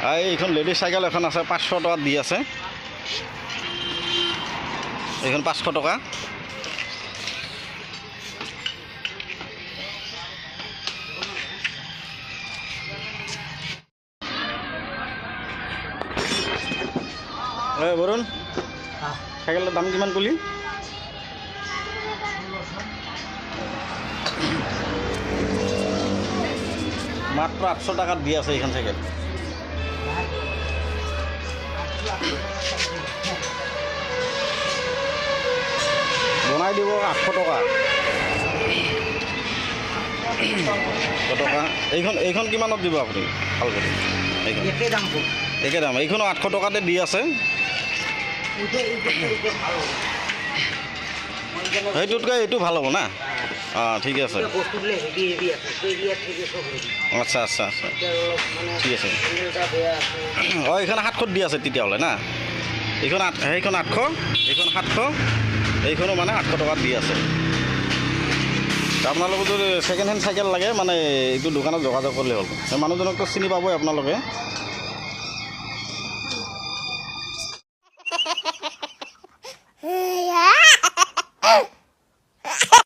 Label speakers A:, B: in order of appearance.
A: এইখন ladies cycle এখন আছে 500 টকাত দি আছে এইখন 500 টকা বৰুণ চাইকেলৰ দাম কিমান কলি মাত্ৰ 800 টাকাত দি আছে এইখন চাইকেল বনাই দিব 800 টকা এইখন কিমানত দিব আপুনি ভাল কৰি এইখন একে দাম এইখনো 800 টকাতে দি আছে সেইটোতকৈ এইটো ভাল হ'ব না অঁ ঠিক আছে আচ্ছা আচ্ছা আচ্ছা ঠিক আছে অঁ এইখন 700 দি আছে তেতিয়াহ'লে না এইখন সেইখন 800 এইখন 700 এইখনো মানে 800 টকাত দি আছে আপোনালোকক যদি ছেকেণ্ড হেণ্ড চাইকেল লাগে মানে এইটো দোকানত যোগাযোগ কৰিলে হ'ল সেই মানুহজনকতো চিনি পাবই আপোনালোকে